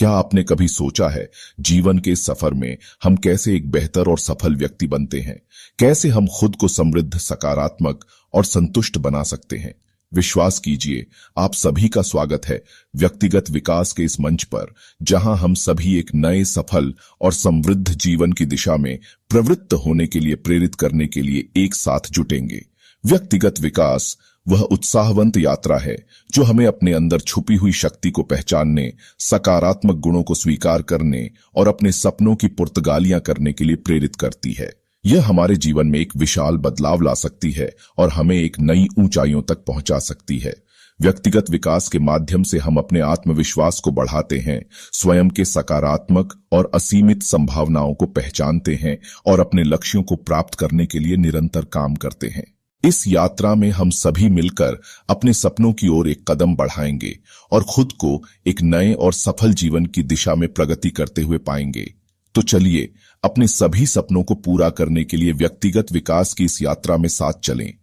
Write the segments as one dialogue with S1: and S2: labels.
S1: क्या आपने कभी सोचा है जीवन के इस सफर में हम कैसे एक बेहतर और सफल व्यक्ति बनते हैं? कैसे हम खुद को समृद्ध, सकारात्मक और संतुष्ट बना सकते हैं? विश्वास कीजिए, आप सभी का स्वागत है व्यक्तिगत विकास के इस मंच पर, जहां हम सभी एक नए, सफल और समृद्ध जीवन की दिशा में प्रवृत्त होने के लिए प्रेरित करने के लिए एक साथ जुटेंगे। व्यक्तिगत विकास वह उत्साहवंत यात्रा है जो हमें अपने अंदर छुपी हुई शक्ति को पहचानने, सकारात्मक गुणों को स्वीकार करने और अपने सपनों की पुर्तगालियां करने के लिए प्रेरित करती है। यह हमारे जीवन में एक विशाल बदलाव ला सकती है और हमें एक नई ऊंचाइयों तक पहुंचा सकती है। व्यक्तिगत विकास के माध्यम से हम अपने आत्मविश्वास को बढ़ाते हैं, स्वयं के सकारात्मक और असीमित संभावनाओं को पहचानते हैं और अपने लक्ष्यों को प्राप्त करने के लिए निरंतर काम करते हैं। इस यात्रा में हम सभी मिलकर अपने सपनों की ओर एक कदम बढ़ाएंगे और खुद को एक नए और सफल जीवन की दिशा में प्रगति करते हुए पाएंगे। तो चलिए अपने सभी सपनों को पूरा करने के लिए व्यक्तिगत विकास की इस यात्रा में साथ चलें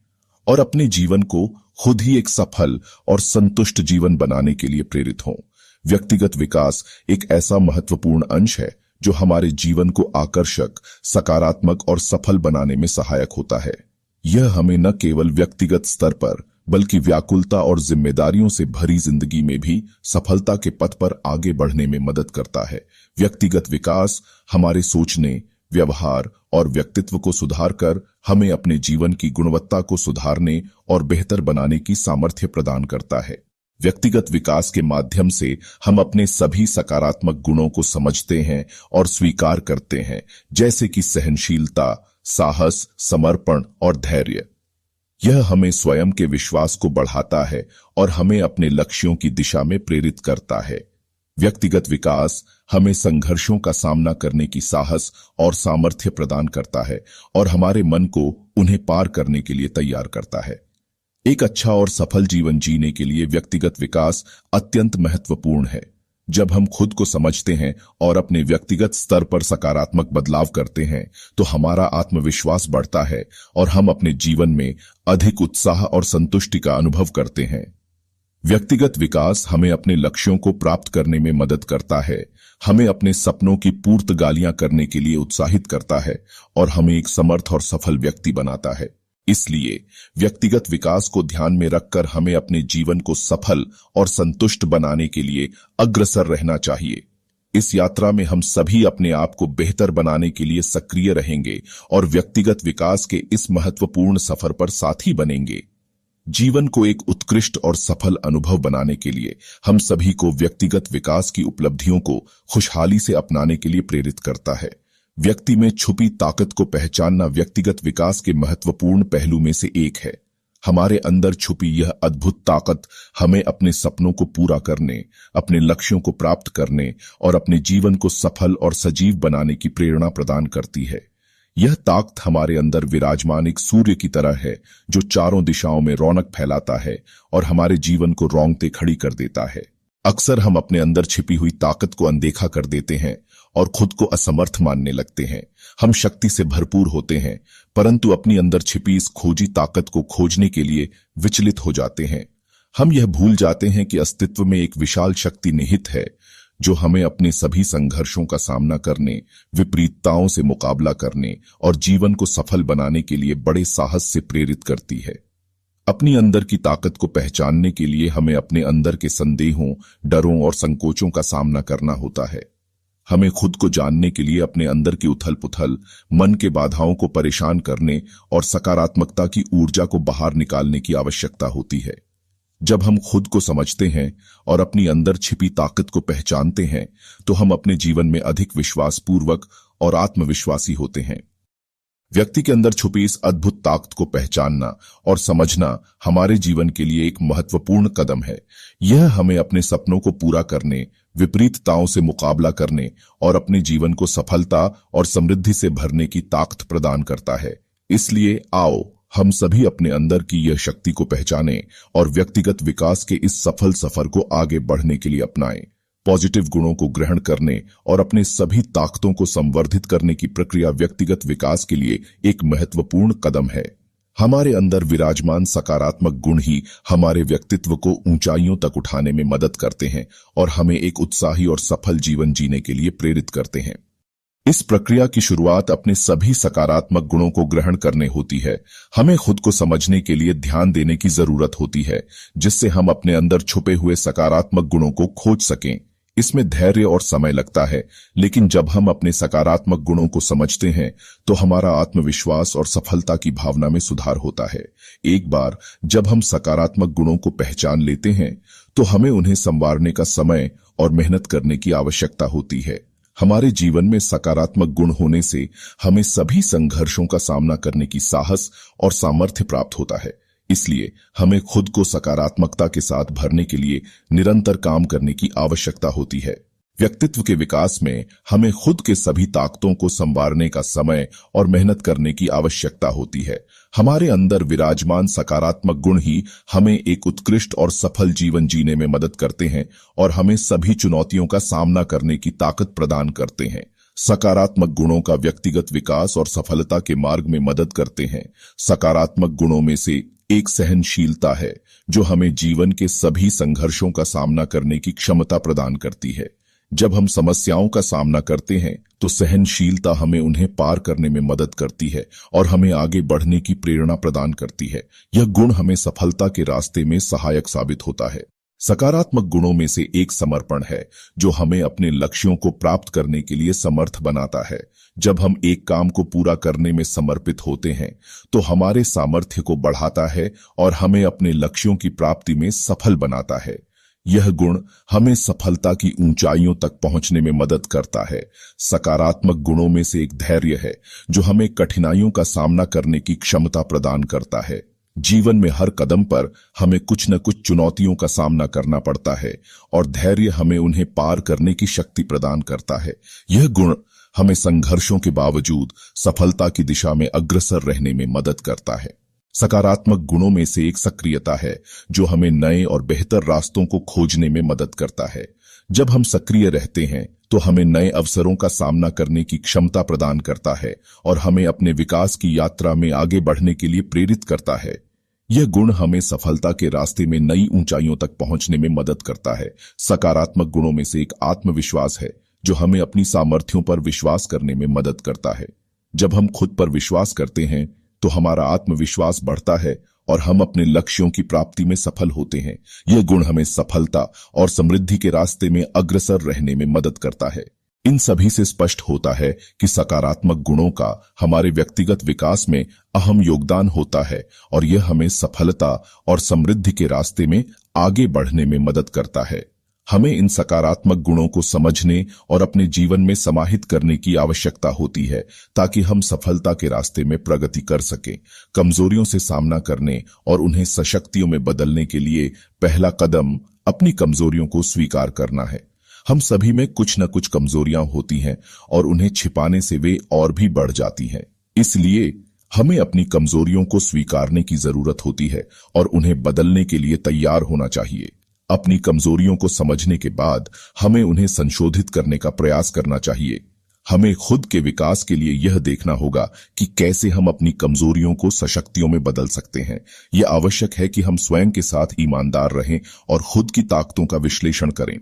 S1: और अपने जीवन को खुद ही एक सफल और संतुष्ट जीवन बनाने के लिए प्रेरित हों। व्यक्तिगत विकास एक ऐसा महत्वपूर्ण अंश है जो हमारे जीवन को आकर्षक, सकारात्मक और सफल बनाने में सहायक होता है। यह हमें न केवल व्यक्तिगत स्तर पर बल्कि व्याकुलता और जिम्मेदारियों से भरी जिंदगी में भी सफलता के पथ पर आगे बढ़ने में मदद करता है। व्यक्तिगत विकास हमारे सोचने, व्यवहार और व्यक्तित्व को सुधारकर हमें अपने जीवन की गुणवत्ता को सुधारने और बेहतर बनाने की सामर्थ्य प्रदान करता है। व्यक्तिगत विकास के माध्यम से हम अपने सभी सकारात्मक गुणों को समझते हैं और स्वीकार करते हैं, जैसे कि सहनशीलता, साहस, समर्पण और धैर्य। यह हमें स्वयं के विश्वास को बढ़ाता है और हमें अपने लक्ष्यों की दिशा में प्रेरित करता है। व्यक्तिगत विकास हमें संघर्षों का सामना करने की साहस और सामर्थ्य प्रदान करता है और हमारे मन को उन्हें पार करने के लिए तैयार करता है। एक अच्छा और सफल जीवन जीने के लिए व्यक्तिगत विकास अत्यंत महत्वपूर्ण है। जब हम खुद को समझते हैं और अपने व्यक्तिगत स्तर पर सकारात्मक बदलाव करते हैं, तो हमारा आत्मविश्वास बढ़ता है और हम अपने जीवन में अधिक उत्साह और संतुष्टि का अनुभव करते हैं। व्यक्तिगत विकास हमें अपने लक्ष्यों को प्राप्त करने में मदद करता है, हमें अपने सपनों की पूर्तगालियां करने के लिए उत्साहित करता है और हमें एक समर्थ और सफल व्यक्ति बनाता है। इसलिए व्यक्तिगत विकास को ध्यान में रखकर हमें अपने जीवन को सफल और संतुष्ट बनाने के लिए अग्रसर रहना चाहिए। इस यात्रा में हम सभी अपने आप को बेहतर बनाने के लिए सक्रिय रहेंगे और व्यक्तिगत विकास के इस महत्वपूर्ण सफर पर साथी बनेंगे। जीवन को एक उत्कृष्ट और सफल अनुभव बनाने के लिए हम सभी को व्यक्तिगत विकास की उपलब्धियों को खुशहाली से अपनाने के लिए प्रेरित करता है। व्यक्ति में छुपी ताकत को पहचानना व्यक्तिगत विकास के महत्वपूर्ण पहलू में से एक है। हमारे अंदर छुपी यह अद्भुत ताकत हमें अपने सपनों को पूरा करने, अपने लक्ष्यों को प्राप्त करने और अपने जीवन को सफल और सजीव बनाने की प्रेरणा प्रदान करती है। यह ताकत हमारे अंदर विराजमान एक सूर्य की तरह है जो चारों दिशाओं में रौनक फैलाता है और हमारे जीवन को रोंगटे खड़ी कर देता है। अक्सर हम अपने अंदर छिपी हुई ताकत को अनदेखा कर देते हैं और खुद को असमर्थ मानने लगते हैं। हम शक्ति से भरपूर होते हैं, परंतु अपनी अंदर छिपी इस खोजी ताकत को खोजने के लिए विचलित हो जाते हैं। हम यह भूल जाते हैं कि अस्तित्व में एक विशाल शक्ति निहित है जो हमें अपने सभी संघर्षों का सामना करने, विपरीतताओं से मुकाबला करने और जीवन को सफल बनाने के लिए बड़े साहस से प्रेरित करती है। अपनी अंदर की ताकत को पहचानने के लिए हमें अपने अंदर के संदेहों, डरों और संकोचों का सामना करना होता है। हमें खुद को जानने के लिए अपने अंदर की उथल-पुथल, मन के बाधाओं को परेशान करने और सकारात्मकता की ऊर्जा को बाहर निकालने की आवश्यकता होती है। जब हम खुद को समझते हैं और अपनी अंदर छिपी ताकत को पहचानते हैं, तो हम अपने जीवन में अधिक विश्वासपूर्वक और आत्मविश्वासी होते हैं। व्यक्ति के अंदर छुपी इस अद्भुत ताकत को पहचानना और समझना हमारे जीवन के लिए एक महत्वपूर्ण कदम है। यह हमें अपने सपनों को पूरा करने, विपरीतताओं से मुकाबला करने और अपने जीवन को सफलता और समृद्धि से भरने की ताकत प्रदान करता है। इसलिए आओ हम सभी अपने अंदर की यह शक्ति को पहचानें और व्यक्तिगत विकास के इस सफल सफर को आगे बढ़ने के लिए अपनाएं। पॉजिटिव गुणों को ग्रहण करने और अपने सभी ताकतों को संवर्धित करने की प्रक्रिया व्यक्तिगत विकास के लिए एक महत्वपूर्ण कदम है। हमारे अंदर विराजमान सकारात्मक गुण ही हमारे व्यक्तित्व को ऊंचाइयों तक उठाने में मदद करते हैं और हमें एक उत्साही और सफल जीवन जीने के लिए प्रेरित करते हैं। इस प्रक्रिया की शुरुआत अपने सभी सकारात्मक गुणों को ग्रहण करने होती है। हमें खुद को समझने के लिए ध्यान देने की जरूरत होती है, जिससे हम अपने अंदर छुपे हुए सकारात्मक गुणों को खोज सकें। इसमें धैर्य और समय लगता है, लेकिन जब हम अपने सकारात्मक गुणों को समझते हैं तो हमारा आत्मविश्वास और सफलता की भावना में सुधार होता है। एक बार जब हम सकारात्मक गुणों को पहचान लेते हैं तो हमें उन्हें संवारने का समय और मेहनत करने की आवश्यकता होती है। हमारे जीवन में सकारात्मक गुण होने से हमें सभी संघर्षों का सामना करने की साहस और सामर्थ्य प्राप्त होता है। इसलिए हमें खुद को सकारात्मकता के साथ भरने के लिए निरंतर काम करने की आवश्यकता होती है। व्यक्तित्व के विकास में हमें खुद के सभी ताकतों को संवारने का समय और मेहनत करने की आवश्यकता होती है। हमारे अंदर विराजमान सकारात्मक गुण ही हमें एक उत्कृष्ट और सफल जीवन जीने में मदद करते हैं और हमें सभी चुनौतियों का सामना करने की ताकत प्रदान करते हैं। सकारात्मक गुणों का व्यक्तिगत विकास और सफलता के मार्ग में मदद करते हैं। सकारात्मक गुणों में से एक सहनशीलता है, जो हमें जीवन के सभी संघर्षों का सामना करने की क्षमता प्रदान करती है। जब हम समस्याओं का सामना करते हैं तो सहनशीलता हमें उन्हें पार करने में मदद करती है और हमें आगे बढ़ने की प्रेरणा प्रदान करती है। यह गुण हमें सफलता के रास्ते में सहायक साबित होता है। सकारात्मक गुणों में से एक समर्पण है, जो हमें अपने लक्ष्यों को प्राप्त करने के लिए समर्थ बनाता है। जब हम एक काम को पूरा करने में समर्पित होते हैं तो हमारे सामर्थ्य को बढ़ाता है और हमें अपने लक्ष्यों की प्राप्ति में सफल बनाता है। यह गुण हमें सफलता की ऊंचाइयों तक पहुंचने में मदद करता है। सकारात्मक गुणों में से एक धैर्य है, जो हमें कठिनाइयों का सामना करने की क्षमता प्रदान करता है। जीवन में हर कदम पर हमें कुछ न कुछ चुनौतियों का सामना करना पड़ता है और धैर्य हमें उन्हें पार करने की शक्ति प्रदान करता है। यह गुण हमें संघर्षों के बावजूद सफलता की दिशा में अग्रसर रहने में मदद करता है। सकारात्मक गुणों में से एक सक्रियता है, जो हमें नए और बेहतर रास्तों को खोजने में मदद करता है। जब हम सक्रिय रहते हैं तो हमें नए अवसरों का सामना करने की क्षमता प्रदान करता है और हमें अपने विकास की यात्रा में आगे बढ़ने के लिए प्रेरित करता है। यह गुण हमें सफलता के रास्ते में नई ऊंचाइयों तक पहुंचने में मदद करता है। सकारात्मक गुणों में से एक आत्मविश्वास है, जो हमें अपनी सामर्थ्यों पर विश्वास करने में मदद करता है। जब हम खुद पर विश्वास करते हैं तो हमारा आत्मविश्वास बढ़ता है और हम अपने लक्ष्यों की प्राप्ति में सफल होते हैं। यह गुण हमें सफलता और समृद्धि के रास्ते में अग्रसर रहने में मदद करता है। इन सभी से स्पष्ट होता है कि सकारात्मक गुणों का हमारे व्यक्तिगत विकास में अहम योगदान होता है और यह हमें सफलता और समृद्धि के रास्ते में आगे बढ़ने में मदद करता है। हमें इन सकारात्मक गुणों को समझने और अपने जीवन में समाहित करने की आवश्यकता होती है, ताकि हम सफलता के रास्ते में प्रगति कर सकें। कमजोरियों से सामना करने और उन्हें सशक्तियों में बदलने के लिए पहला कदम अपनी कमजोरियों को स्वीकार करना है। हम सभी में कुछ न कुछ कमजोरियां होती हैं और उन्हें छिपाने से वे और भी बढ़ जाती हैं। इसलिए हमें अपनी कमजोरियों को स्वीकारने की जरूरत होती है और उन्हें बदलने के लिए तैयार होना चाहिए। अपनी कमजोरियों को समझने के बाद हमें उन्हें संशोधित करने का प्रयास करना चाहिए। हमें खुद के विकास के लिए यह देखना होगा कि कैसे हम अपनी कमजोरियों को सशक्तियों में बदल सकते हैं। यह आवश्यक है कि हम स्वयं के साथ ईमानदार रहें और खुद की ताकतों का विश्लेषण करें।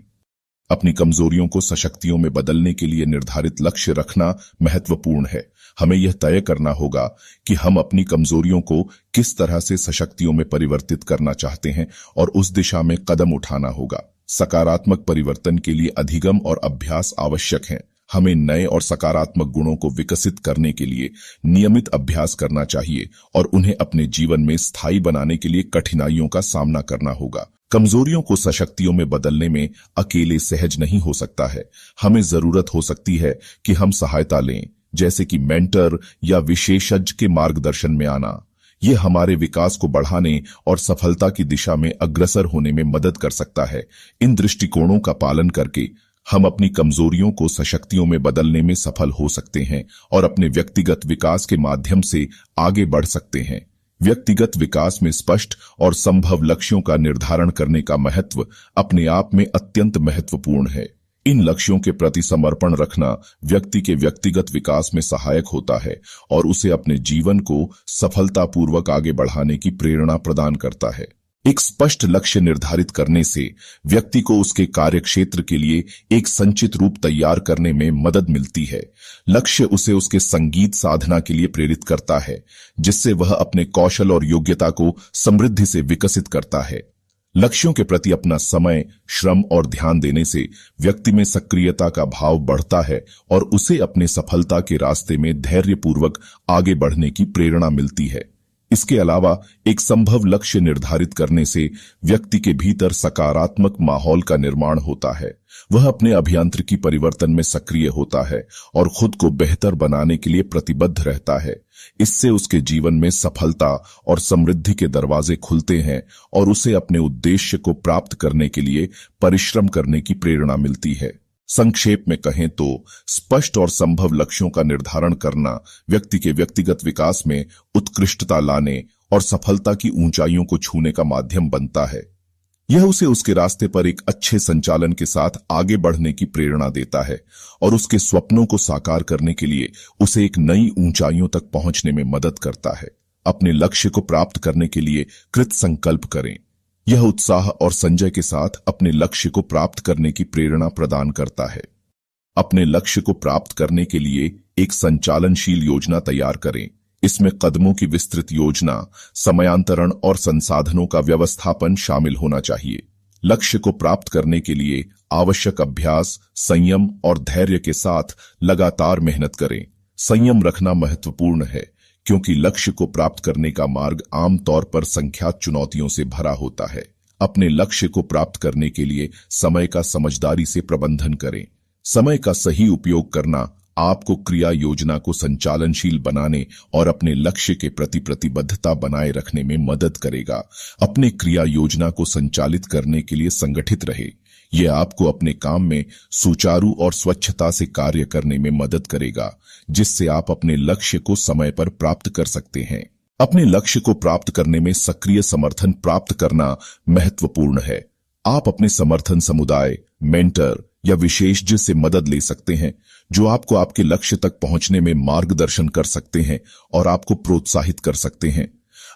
S1: अपनी कमजोरियों को सशक्तियों में बदलने के लिए निर्धारित लक्ष्य रखना महत्वपूर्ण है। हमें यह तय करना होगा कि हम अपनी कमजोरियों को किस तरह से सशक्तियों में परिवर्तित करना चाहते हैं और उस दिशा में कदम उठाना होगा। सकारात्मक परिवर्तन के लिए अधिगम और अभ्यास आवश्यक है। हमें नए और सकारात्मक गुणों को विकसित करने के लिए नियमित अभ्यास करना चाहिए और उन्हें अपने जीवन में स्थायी बनाने के लिए कठिनाइयों का सामना करना होगा। कमजोरियों को सशक्तियों में बदलने में अकेले सहज नहीं हो सकता है। हमें जरूरत हो सकती है कि हम सहायता लें, जैसे कि मेंटर या विशेषज्ञ के मार्गदर्शन में आना। यह हमारे विकास को बढ़ाने और सफलता की दिशा में अग्रसर होने में मदद कर सकता है। इन दृष्टिकोणों का पालन करके हम अपनी कमजोरियों को सशक्तियों में बदलने में सफल हो सकते हैं और अपने व्यक्तिगत विकास के माध्यम से आगे बढ़ सकते हैं। व्यक्तिगत विकास में स्पष्ट और संभव लक्ष्यों का निर्धारण करने का महत्व अपने आप में अत्यंत महत्वपूर्ण है। इन लक्ष्यों के प्रति समर्पण रखना व्यक्ति के व्यक्तिगत विकास में सहायक होता है और उसे अपने जीवन को सफलतापूर्वक आगे बढ़ाने की प्रेरणा प्रदान करता है। एक स्पष्ट लक्ष्य निर्धारित करने से व्यक्ति को उसके कार्यक्षेत्र के लिए एक संचित रूप तैयार करने में मदद मिलती है। लक्ष्य उसे उसके संगीत साधना के लिए प्रेरित करता है, जिससे वह अपने कौशल और योग्यता को समृद्धि से विकसित करता है। लक्ष्यों के प्रति अपना समय, श्रम और ध्यान देने से व्यक्ति में सक्रियता का भाव बढ़ता है और उसे अपने सफलता के रास्ते में धैर्यपूर्वक आगे बढ़ने की प्रेरणा मिलती है। इसके अलावा एक संभव लक्ष्य निर्धारित करने से व्यक्ति के भीतर सकारात्मक माहौल का निर्माण होता है। वह अपने अभियांत्रिकी परिवर्तन में सक्रिय होता है और खुद को बेहतर बनाने के लिए प्रतिबद्ध रहता है। इससे उसके जीवन में सफलता और समृद्धि के दरवाजे खुलते हैं और उसे अपने उद्देश्य को प्राप्त करने के लिए परिश्रम करने की प्रेरणा मिलती है। संक्षेप में कहें तो स्पष्ट और संभव लक्ष्यों का निर्धारण करना व्यक्ति के व्यक्तिगत विकास में उत्कृष्टता लाने और सफलता की ऊंचाइयों को छूने का माध्यम बनता है। यह उसे उसके रास्ते पर एक अच्छे संचालन के साथ आगे बढ़ने की प्रेरणा देता है और उसके स्वप्नों को साकार करने के लिए उसे एक नई ऊंचाइयों तक पहुंचने में मदद करता है। अपने लक्ष्य को प्राप्त करने के लिए कृत संकल्प करें। यह उत्साह और संजय के साथ अपने लक्ष्य को प्राप्त करने की प्रेरणा प्रदान करता है। अपने लक्ष्य को प्राप्त करने के लिए एक संचालनशील योजना तैयार करें। इसमें कदमों की विस्तृत योजना, समयांतरण और संसाधनों का व्यवस्थापन शामिल होना चाहिए। लक्ष्य को प्राप्त करने के लिए आवश्यक अभ्यास, संयम और धैर्य के साथ लगातार मेहनत करें। संयम रखना महत्वपूर्ण है, क्योंकि लक्ष्य को प्राप्त करने का मार्ग आमतौर पर संख्यात चुनौतियों से भरा होता है। अपने लक्ष्य को प्राप्त करने के लिए समय का समझदारी से प्रबंधन करें। समय का सही उपयोग करना आपको क्रिया योजना को संचालनशील बनाने और अपने लक्ष्य के प्रति प्रतिबद्धता बनाए रखने में मदद करेगा। अपने क्रिया योजना को संचालित करने के लिए संगठित रहे। यह आपको अपने काम में सुचारू और स्वच्छता से कार्य करने में मदद करेगा, जिससे आप अपने लक्ष्य को समय पर प्राप्त कर सकते हैं। अपने लक्ष्य को प्राप्त करने में सक्रिय समर्थन प्राप्त करना महत्वपूर्ण है। आप अपने समर्थन समुदाय, मेंटर या विशेषज्ञ से मदद ले सकते हैं, जो आपको आपके लक्ष्य तक पहुंचने में मार्गदर्शन कर सकते हैं और आपको प्रोत्साहित कर सकते हैं।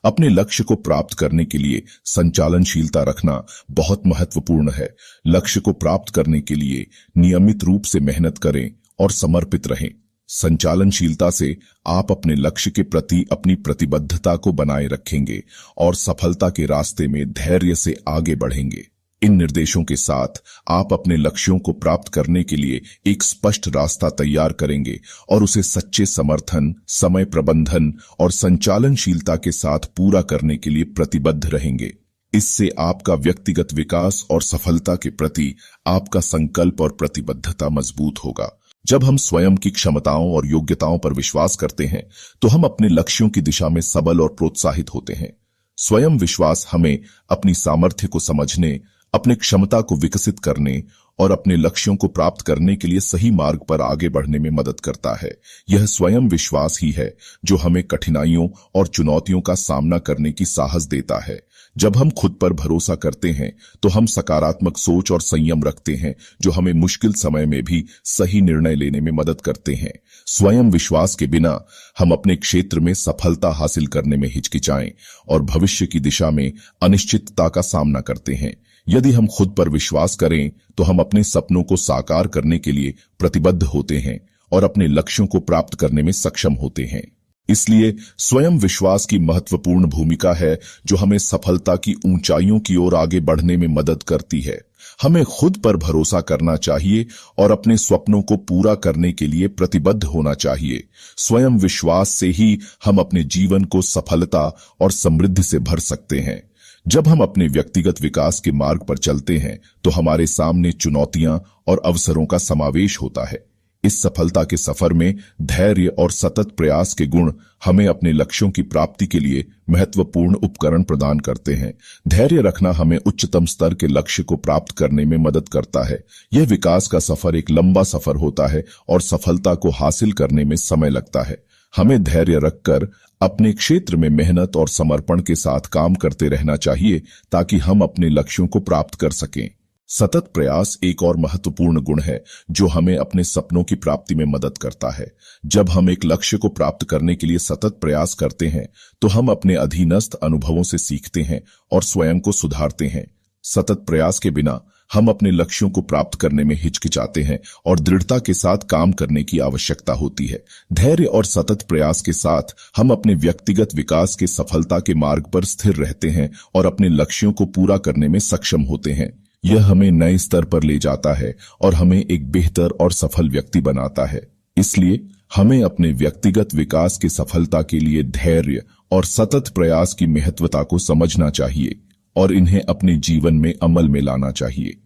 S1: अपने लक्ष्य को प्राप्त करने के लिए संचालनशीलता रखना बहुत महत्वपूर्ण है। लक्ष्य को प्राप्त करने के लिए नियमित रूप से मेहनत करें और समर्पित रहें। संचालनशीलता से आप अपने लक्ष्य के प्रति अपनी प्रतिबद्धता को बनाए रखेंगे और सफलता के रास्ते में धैर्य से आगे बढ़ेंगे। इन निर्देशों के साथ आप अपने लक्ष्यों को प्राप्त करने के लिए एक स्पष्ट रास्ता तैयार करेंगे और उसे सच्चे समर्थन, समय प्रबंधन और संचालनशीलता के साथ पूरा करने के लिए प्रतिबद्ध रहेंगे। इससे आपका व्यक्तिगत विकास और सफलता के प्रति आपका संकल्प और प्रतिबद्धता मजबूत होगा। जब हम स्वयं की क्षमताओं और योग्यताओं पर विश्वास करते हैं, तो हम अपने लक्ष्यों की दिशा में सबल और प्रोत्साहित होते हैं। स्वयं विश्वास हमें अपनी सामर्थ्य को समझने, अपनी क्षमता को विकसित करने और अपने लक्ष्यों को प्राप्त करने के लिए सही मार्ग पर आगे बढ़ने में मदद करता है। यह स्वयं विश्वास ही है जो हमें कठिनाइयों और चुनौतियों का सामना करने की साहस देता है। जब हम खुद पर भरोसा करते हैं, तो हम सकारात्मक सोच और संयम रखते हैं, जो हमें मुश्किल समय में भी सही निर्णय लेने में मदद करते हैं। स्वयं विश्वास के बिना हम अपने क्षेत्र में सफलता हासिल करने में हिचकिचाएं और भविष्य की दिशा में अनिश्चितता का सामना करते हैं। यदि हम खुद पर विश्वास करें, तो हम अपने सपनों को साकार करने के लिए प्रतिबद्ध होते हैं और अपने लक्ष्यों को प्राप्त करने में सक्षम होते हैं। इसलिए स्वयं विश्वास की महत्वपूर्ण भूमिका है, जो हमें सफलता की ऊंचाइयों की ओर आगे बढ़ने में मदद करती है। हमें खुद पर भरोसा करना चाहिए और अपने सपनों को पूरा करने के लिए प्रतिबद्ध होना चाहिए। स्वयं विश्वास से ही हम अपने जीवन को सफलता और समृद्धि से भर सकते हैं। जब हम अपने व्यक्तिगत विकास के मार्ग पर चलते हैं, तो हमारे सामने चुनौतियां और अवसरों का समावेश होता है। इस सफलता के सफर में धैर्य और सतत प्रयास के गुण हमें अपने लक्ष्यों की प्राप्ति के लिए महत्वपूर्ण उपकरण प्रदान करते हैं। धैर्य रखना हमें उच्चतम स्तर के लक्ष्य को प्राप्त करने में मदद करता है। यह विकास का सफर एक लंबा सफर होता है और सफलता को हासिल करने में समय लगता है। हमें धैर्य रखकर अपने क्षेत्र में मेहनत और समर्पण के साथ काम करते रहना चाहिए, ताकि हम अपने लक्ष्यों को प्राप्त कर सकें। सतत प्रयास एक और महत्वपूर्ण गुण है जो हमें अपने सपनों की प्राप्ति में मदद करता है। जब हम एक लक्ष्य को प्राप्त करने के लिए सतत प्रयास करते हैं तो हम अपने अधीनस्थ अनुभवों से सीखते हैं और स्वयं को सुधारते हैं। सतत प्रयास के बिना हम अपने लक्ष्यों को प्राप्त करने में हिचकिचाते हैं और दृढ़ता के साथ काम करने की आवश्यकता होती है। धैर्य और सतत प्रयास के साथ हम अपने व्यक्तिगत विकास के सफलता के मार्ग पर स्थिर रहते हैं और अपने लक्ष्यों को पूरा करने में सक्षम होते हैं। यह हमें नए स्तर पर ले जाता है और हमें एक बेहतर और सफल व्यक्ति बनाता है। इसलिए हमें अपने व्यक्तिगत विकास की सफलता के लिए धैर्य और सतत प्रयास की महत्वता को समझना चाहिए और इन्हें अपने जीवन में अमल में लाना चाहिए।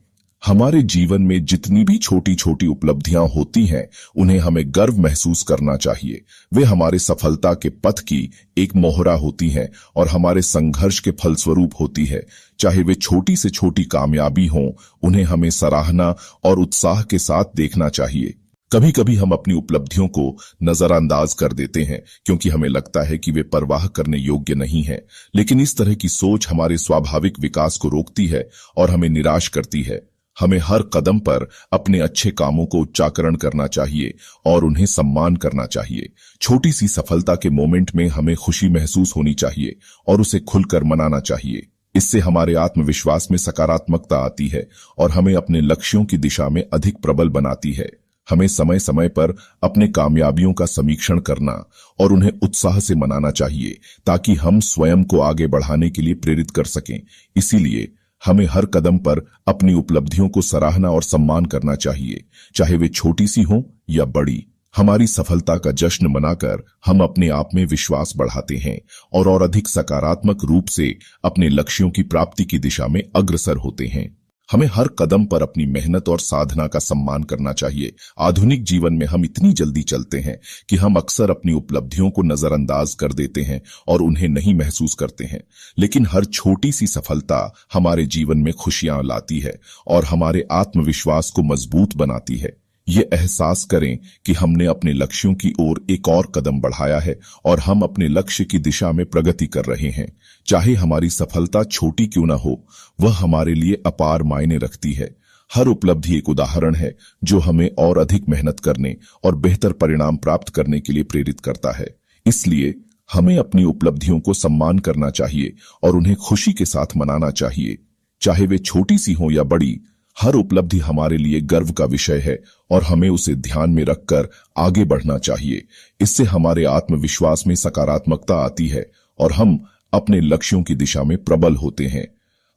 S1: हमारे जीवन में जितनी भी छोटी छोटी उपलब्धियां होती हैं, उन्हें हमें गर्व महसूस करना चाहिए। वे हमारे सफलता के पथ की एक मोहरा होती हैं और हमारे संघर्ष के फलस्वरूप होती है। चाहे वे छोटी से छोटी कामयाबी हों, उन्हें हमें सराहना और उत्साह के साथ देखना चाहिए। कभी कभी हम अपनी उपलब्धियों को नजरअंदाज कर देते हैं क्योंकि हमें लगता है कि वे परवाह करने योग्य नहीं हैं, लेकिन इस तरह की सोच हमारे स्वाभाविक विकास को रोकती है और हमें निराश करती है। हमें हर कदम पर अपने अच्छे कामों को उच्चारण करना चाहिए और उन्हें सम्मान करना चाहिए। छोटी सी सफलता के मोमेंट में हमें खुशी महसूस होनी चाहिए और उसे खुलकर मनाना चाहिए। इससे हमारे आत्मविश्वास में सकारात्मकता आती है और हमें अपने लक्ष्यों की दिशा में अधिक प्रबल बनाती है। हमें समय समय पर अपने कामयाबियों का समीक्षण करना और उन्हें उत्साह से मनाना चाहिए ताकि हम स्वयं को आगे बढ़ाने के लिए प्रेरित कर सकें। इसीलिए हमें हर कदम पर अपनी उपलब्धियों को सराहना और सम्मान करना चाहिए, चाहे वे छोटी सी हों या बड़ी। हमारी सफलता का जश्न मनाकर हम अपने आप में विश्वास बढ़ाते हैं और अधिक सकारात्मक रूप से अपने लक्ष्यों की प्राप्ति की दिशा में अग्रसर होते हैं। हमें हर कदम पर अपनी मेहनत और साधना का सम्मान करना चाहिए। आधुनिक जीवन में हम इतनी जल्दी चलते हैं कि हम अक्सर अपनी उपलब्धियों को नजरअंदाज कर देते हैं और उन्हें नहीं महसूस करते हैं, लेकिन हर छोटी सी सफलता हमारे जीवन में खुशियां लाती है और हमारे आत्मविश्वास को मजबूत बनाती है। ये एहसास करें कि हमने अपने लक्ष्यों की ओर एक और कदम बढ़ाया है और हम अपने लक्ष्य की दिशा में प्रगति कर रहे हैं। चाहे हमारी सफलता छोटी क्यों न हो, वह हमारे लिए अपार मायने रखती है। हर उपलब्धि एक उदाहरण है जो हमें और अधिक मेहनत करने और बेहतर परिणाम प्राप्त करने के लिए प्रेरित करता है। इसलिए हमें अपनी उपलब्धियों को सम्मान करना चाहिए और उन्हें खुशी के साथ मनाना चाहिए। चाहे वे छोटी सी हों या बड़ी, हर उपलब्धि हमारे लिए गर्व का विषय है और हमें उसे ध्यान में रखकर आगे बढ़ना चाहिए। इससे हमारे आत्मविश्वास में सकारात्मकता आती है और हम अपने लक्ष्यों की दिशा में प्रबल होते हैं।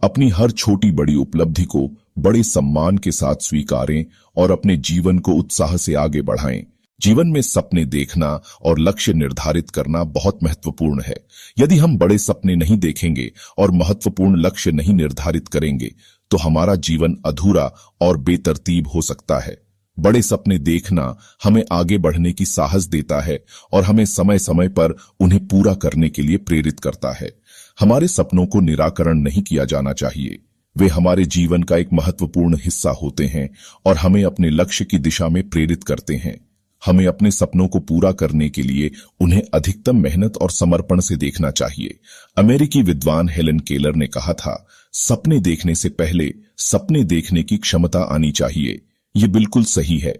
S1: अपनी हर छोटी बड़ी उपलब्धि को बड़े सम्मान के साथ स्वीकारें और अपने जीवन को उत्साह से आगे बढ़ाएं। जीवन में सपने देखना और लक्ष्य निर्धारित करना बहुत महत्वपूर्ण है। यदि हम बड़े सपने नहीं देखेंगे और महत्वपूर्ण लक्ष्य नहीं निर्धारित करेंगे तो हमारा जीवन अधूरा और बेतरतीब हो सकता है। बड़े सपने देखना हमें आगे बढ़ने की साहस देता है और हमें समय समय पर उन्हें पूरा करने के लिए प्रेरित करता है। हमारे सपनों को निराकरण नहीं किया जाना चाहिए। वे हमारे जीवन का एक महत्वपूर्ण हिस्सा होते हैं और हमें अपने लक्ष्य की दिशा में प्रेरित करते हैं। हमें अपने सपनों को पूरा करने के लिए उन्हें अधिकतम मेहनत और समर्पण से देखना चाहिए। अमेरिकी विद्वान हेलन केलर ने कहा था, सपने देखने से पहले सपने देखने की क्षमता आनी चाहिए। ये बिल्कुल सही है।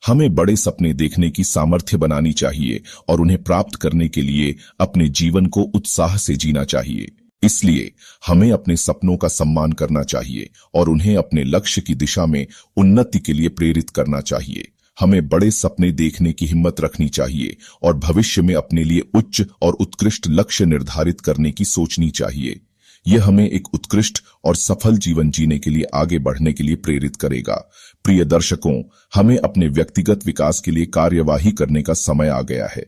S1: हमें बड़े सपने देखने की सामर्थ्य बनानी चाहिए और उन्हें प्राप्त करने के लिए अपने जीवन को उत्साह से जीना चाहिए। इसलिए हमें अपने सपनों का सम्मान करना चाहिए और उन्हें अपने लक्ष्य की दिशा में उन्नति के लिए प्रेरित करना चाहिए। हमें बड़े सपने देखने की हिम्मत रखनी चाहिए और भविष्य में अपने लिए उच्च और उत्कृष्ट लक्ष्य निर्धारित करने की सोचनी चाहिए। यह हमें एक उत्कृष्ट और सफल जीवन जीने के लिए आगे बढ़ने के लिए प्रेरित करेगा। प्रिय दर्शकों, हमें अपने व्यक्तिगत विकास के लिए कार्यवाही करने का समय आ गया है।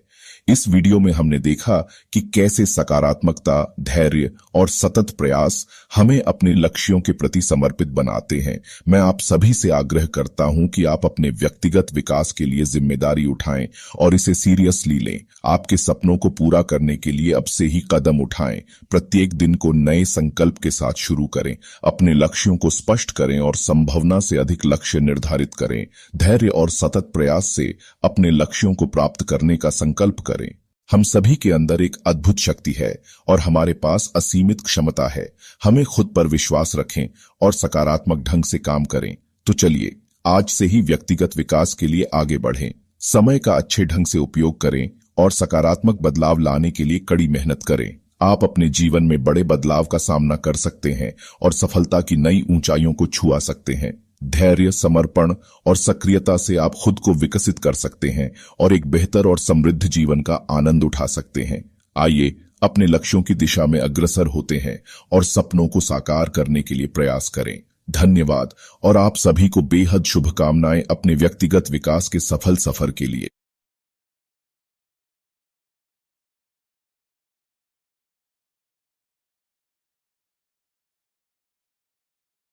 S1: इस वीडियो में हमने देखा कि कैसे सकारात्मकता, धैर्य और सतत प्रयास हमें अपने लक्ष्यों के प्रति समर्पित बनाते हैं। मैं आप सभी से आग्रह करता हूं कि आप अपने व्यक्तिगत विकास के लिए जिम्मेदारी उठाएं और इसे सीरियसली लें। आपके सपनों को पूरा करने के लिए अब से ही कदम उठाएं। प्रत्येक दिन को नए संकल्प के साथ शुरू करें। अपने लक्ष्यों को स्पष्ट करें और संभावना से अधिक लक्ष्य निर्धारित करें। धैर्य और सतत प्रयास से अपने लक्ष्यों को प्राप्त करने का संकल्प करें। हम सभी के अंदर एक अद्भुत शक्ति है और हमारे पास असीमित क्षमता है। हमें खुद पर विश्वास रखें और सकारात्मक ढंग से काम करें। तो चलिए आज से ही व्यक्तिगत विकास के लिए आगे बढ़ें, समय का अच्छे ढंग से उपयोग करें और सकारात्मक बदलाव लाने के लिए कड़ी मेहनत करें। आप अपने जीवन में बड़े बदलाव का सामना कर सकते हैं और सफलता की नई ऊंचाइयों को छुआ सकते हैं। धैर्य, समर्पण और सक्रियता से आप खुद को विकसित कर सकते हैं और एक बेहतर और समृद्ध जीवन का आनंद उठा सकते हैं। आइए अपने लक्ष्यों की दिशा में अग्रसर होते हैं और सपनों को साकार करने के लिए प्रयास करें। धन्यवाद और आप सभी को बेहद शुभकामनाएं अपने व्यक्तिगत विकास के सफल सफर के लिए।